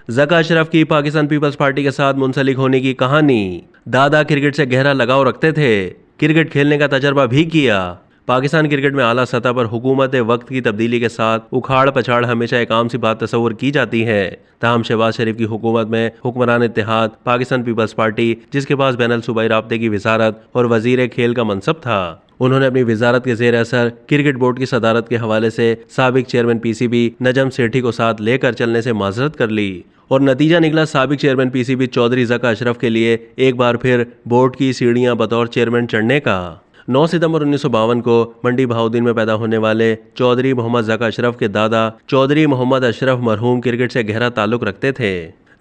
ज़का अशरफ की Pakistan peoples party के साथ मुंसलिक होने की कहानी। दादा क्रिकेट से गहरा लगाव रखते थे, क्रिकेट खेलने का तजर्बा भी किया। पाकिस्तान क्रिकेट में आला सतह पर हुकूमत वक्त की तब्दीली के साथ उखाड़ पछाड़ हमेशा एक आम सी बात तस्वुर की जाती है। ताहम शहबाज शरीफ की हुकूमत में हुक्मरान इत्तेहाद पाकिस्तान पीपल्स पार्टी, जिसके पास बैनुल सूबाई राब्ते की वजारत और वजीर खेल का मनसब था, उन्होंने अपनी वजारत के जेर असर क्रिकेट बोर्ड की सदारत के हवाले से साबिक चेयरमैन पीसीबी नजम सेठी को साथ लेकर चलने से माजरत कर ली और नतीजा निकला साबिक चेयरमैन पीसीबी चौधरी ज़का अशरफ के लिए एक बार फिर बोर्ड की सीढ़ियां बतौर चेयरमैन चढ़ने का। 9 सितंबर 1952 को मंडी बहाउद्दीन में पैदा होने वाले चौधरी मोहम्मद ज़का अशरफ के दादा चौधरी मोहम्मद अशरफ मरहूम क्रिकेट से गहरा ताल्लुक रखते थे।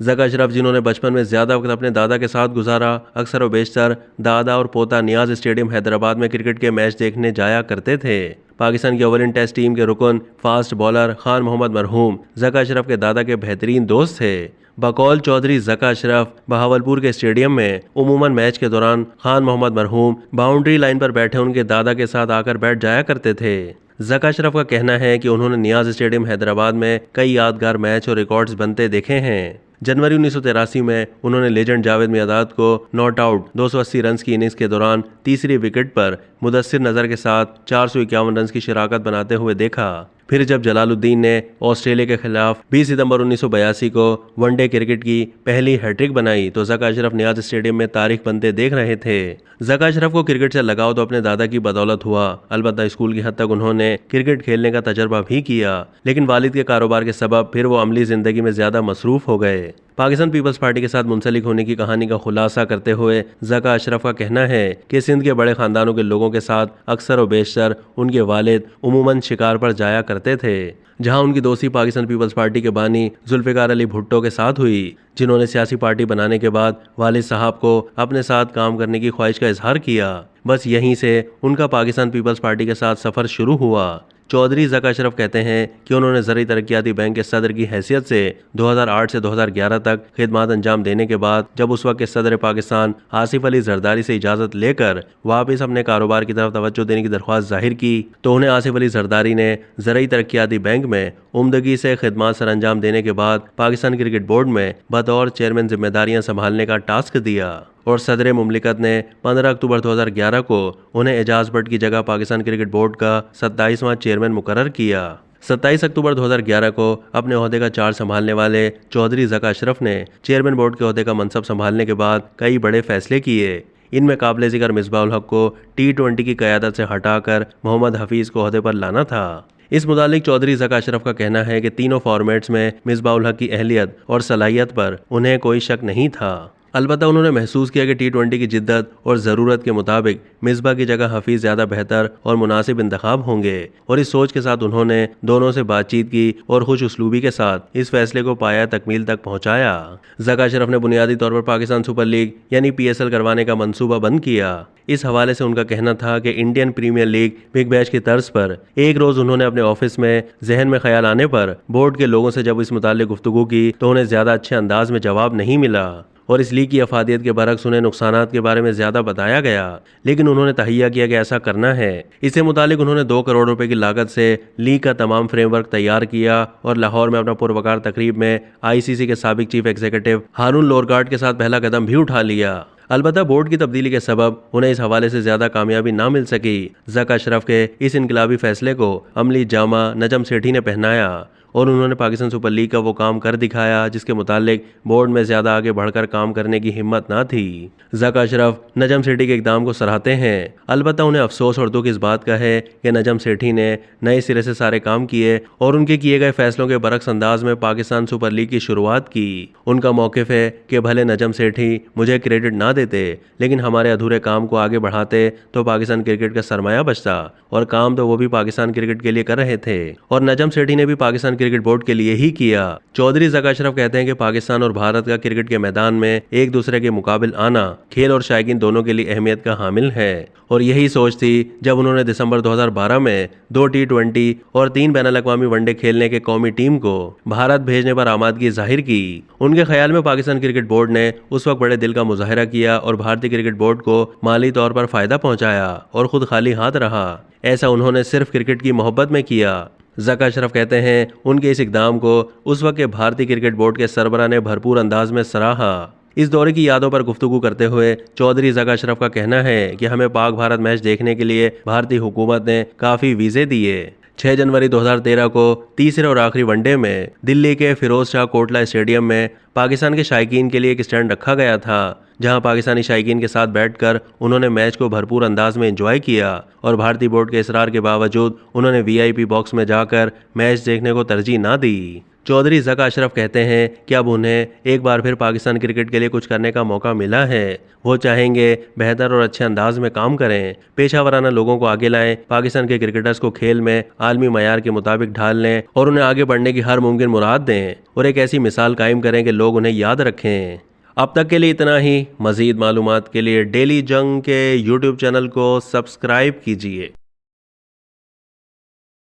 ज़का अशरफ, जिन्होंने बचपन में ज़्यादा वक्त अपने दादा के साथ गुजारा, अक्सर व बेशतर दादा और पोता नियाज स्टेडियम हैदराबाद में क्रिकेट के मैच देखने जाया करते थे। पाकिस्तान की ओवलिन टेस्ट टीम के रुकन फास्ट बॉलर खान मोहम्मद मरहूम ज़का अशरफ के दादा के बेहतरीन दोस्त थे। बकौल चौधरी ज़का अशरफ बहावलपुर के स्टेडियम में उमूमन मैच के दौरान खान मोहम्मद मरहूम बाउंड्री लाइन पर बैठे उनके दादा के साथ आकर बैठ जाया करते थे। ज़का अशरफ का कहना है कि उन्होंने नियाज स्टेडियम हैदराबाद में कई यादगार मैच और रिकॉर्ड्स बनते देखे हैं। जनवरी 1983 में उन्होंने लेजेंड जावेद मियादाद को नॉट आउट 280 रन की इनिंग्स के दौरान तीसरी विकेट पर मुदस्सिर नज़र के साथ 451 रन की शिराकत बनाते हुए देखा। फिर जब जलालुद्दीन ने ऑस्ट्रेलिया के खिलाफ 20 सितंबर 1982 को वनडे क्रिकेट की पहली हैट्रिक बनाई तो ज़का अशरफ नियाज स्टेडियम में तारीख बनते देख रहे थे। ज़का अशरफ को क्रिकेट से लगाव तो अपने दादा की बदौलत हुआ, अलबत्ता स्कूल की हद तक उन्होंने क्रिकेट खेलने का तजर्बा भी किया, लेकिन वालिद के कारोबार के सबब फिर वो अमली ज़िंदगी में ज़्यादा मसरूफ़ हो गए। पाकिस्तान पीपल्स पार्टी के साथ मुंसलिक होने की कहानी का खुलासा करते हुए ज़का अशरफ का कहना है कि सिंध के बड़े ख़ानदानों के लोगों के साथ अक्सर व बेशतर उनके वालिद उमूमन शिकार पर जाया करते थे, जहां उनकी दोस्ती पाकिस्तान पीपल्स पार्टी के बानी जुल्फ़िकार अली भुट्टो के साथ हुई, जिन्होंने सियासी पार्टी बनाने के बाद वालिद साहब को अपने साथ काम करने की ख्वाहिश का इजहार किया। बस यहीं से उनका पाकिस्तान पीपल्स पार्टी के साथ सफ़र शुरू हुआ। चौधरी ज़का अशरफ कहते हैं कि उन्होंने ज़रई तरक्याती बैंक के सदर की हैसियत से 2008 से 2011 तक खिदमत अंजाम देने के बाद जब उस वक्त के सदर पाकिस्तान आसिफ अली जरदारी से इजाज़त लेकर वापस अपने कारोबार की तरफ तवज्जो देने की दरख्वास्त जाहिर की तो उन्हें आसिफ अली जरदारी ने ज़रई तरक्याती बैंक में उम्दगी से खिदमत सर अंजाम देने के बाद पाकिस्तान क्रिकेट बोर्ड में बतौर चेयरमैन जिम्मेदारियां संभालने का टास्क दिया और सदर मुमलिकत ने 15 अक्टूबर 2011 को उन्हें एजाज भट्ट की जगह पाकिस्तान क्रिकेट बोर्ड का 27वां चेयरमैन मुकर्रर किया। 27 अक्टूबर 2011 को अपने ओहदे का चार्ज संभालने वाले चौधरी ज़का अशरफ ने चेयरमैन बोर्ड के ओहदे का मनसब संभालने के बाद कई बड़े फैसले किए। इनमें काबिल ज़िक्र मिसबाह उल हक को T20 की क़यादत से हटाकर मोहम्मद हफीज़ को ओहदे पर लाना था। इस मुतालिक चौधरी ज़का अशरफ का कहना है कि तीनों फॉर्मेट्स में मिसबाह उल हक की अहलियत और सलाहियत पर उन्हें कोई शक नहीं था। अलबत्ता उन्होंने महसूस किया कि T20 की जिद्दत और ज़रूरत के मुताबिक मिसबा की जगह हफीज़ ज़्यादा बेहतर और मुनासिब इंतखाब होंगे और इस सोच के साथ उन्होंने दोनों से बातचीत की और खुश उसलूबी के साथ इस फैसले को पाया तकमील तक पहुँचाया। ज़का अशरफ ने बुनियादी तौर पर पाकिस्तान सुपर लीग यानी PSL करवाने का मंसूबा बंद किया। इस हवाले से उनका कहना था कि Indian Premier League Big Bash की तर्ज पर एक रोज़ उन्होंने अपने ऑफिस में जहन में ख्याल आने पर बोर्ड के लोगों से जब इस मुताल्लिक गुफ्तगू की तो उन्हें ज़्यादा अच्छे अंदाज में जवाब नहीं मिला और इस लीग की अफादियत के बरक्स उन्हें नुकसानात के बारे में ज़्यादा बताया गया, लेकिन उन्होंने तहैया किया कि ऐसा करना है। इससे मुतालिक उन्होंने 2 करोड़ रुपए की लागत से लीग का तमाम फ्रेमवर्क तैयार किया और लाहौर में अपना पुरवकार तकरीब में ICC के साबिक चीफ एग्जीक्यूटिव हारून लोरगार्ड के साथ पहला कदम भी उठा लिया। अलबत्ता बोर्ड की तब्दीली के सबब उन्हें इस हवाले से ज़्यादा कामयाबी ना मिल सकी। ज़का अशरफ के इस इनकलाबी फैसले को अमली जामा नजम सेठी ने पहनाया और उन्होंने पाकिस्तान सुपर लीग का वो काम कर दिखाया जिसके मुतालिक बोर्ड में ज़्यादा आगे बढ़कर काम करने की हिम्मत ना थी। ज़का अशरफ नजम सेठी के इक़दाम को सराहते हैं, अलबत्ता उन्हें अफसोस और दुख इस बात का है कि नजम सेठी ने नए सिरे से सारे काम किए और उनके किए गए फैसलों के बरक्स अंदाज में पाकिस्तान सुपर लीग की शुरुआत की। उनका मौक़िफ़ है कि भले नजम सेठी मुझे क्रेडिट ना देते, लेकिन हमारे अधूरे काम को आगे बढ़ाते तो पाकिस्तान क्रिकेट का सरमाया बचता और काम तो वो भी पाकिस्तान क्रिकेट के लिए कर रहे थे और नजम सेठी ने भी पाकिस्तान क्रिकेट बोर्ड के लिए ही किया। चौधरी ज़का अशरफ कहते हैं कि पाकिस्तान और भारत का क्रिकेट के मैदान में एक दूसरे के मुकाबिल आना खेल और शायकीन दोनों के लिए अहमियत का हामिल है और यही सोच थी जब उन्होंने दिसंबर 2012 में 2 T20 और 3 बैनुल-अक़वामी वनडे खेलने के कौमी टीम को भारत भेजने पर आमादगी जाहिर की। उनके ख्याल में पाकिस्तान क्रिकेट बोर्ड ने उस वक्त बड़े दिल का मुजाहिरा किया और भारतीय क्रिकेट बोर्ड को माली तौर पर फ़ायदा पहुँचाया और ख़ुद खाली हाथ रहा। ऐसा उन्होंने सिर्फ क्रिकेट की मोहब्बत में किया। ज़का अशरफ कहते हैं उनके इस इकदाम को उस वक्त के भारतीय क्रिकेट बोर्ड के सरबराह ने भरपूर अंदाज में सराहा। इस दौरे की यादों पर गुफ्तगू करते हुए चौधरी ज़का अशरफ का कहना है कि हमें पाक भारत मैच देखने के लिए भारतीय हुकूमत ने काफ़ी वीज़े दिए। 6 जनवरी 2013 को तीसरे और आखिरी वनडे में दिल्ली के फिरोज शाह कोटला स्टेडियम में पाकिस्तान के शायकीन के लिए एक स्टैंड रखा गया था, जहां पाकिस्तानी शायकीन के साथ बैठकर उन्होंने मैच को भरपूर अंदाज में एंजॉय किया और भारतीय बोर्ड के इसरार के बावजूद उन्होंने वीआईपी बॉक्स में जाकर मैच देखने को तरजीह ना दी। चौधरी ज़का अशरफ कहते हैं कि अब उन्हें एक बार फिर पाकिस्तान क्रिकेट के लिए कुछ करने का मौका मिला है। वो चाहेंगे बेहतर और अच्छे अंदाज में काम करें, पेशा वराना लोगों को आगे लाएं, पाकिस्तान के क्रिकेटर्स को खेल में आलमी मयार के मुताबिक ढाल लें और उन्हें आगे बढ़ने की हर मुमकिन मुराद दें और एक ऐसी मिसाल कायम करें कि लोग उन्हें याद रखें। अब तक के लिए इतना ही। मज़ीद मालूमात के लिए डेली जंग के यूट्यूब चैनल को सब्सक्राइब कीजिए।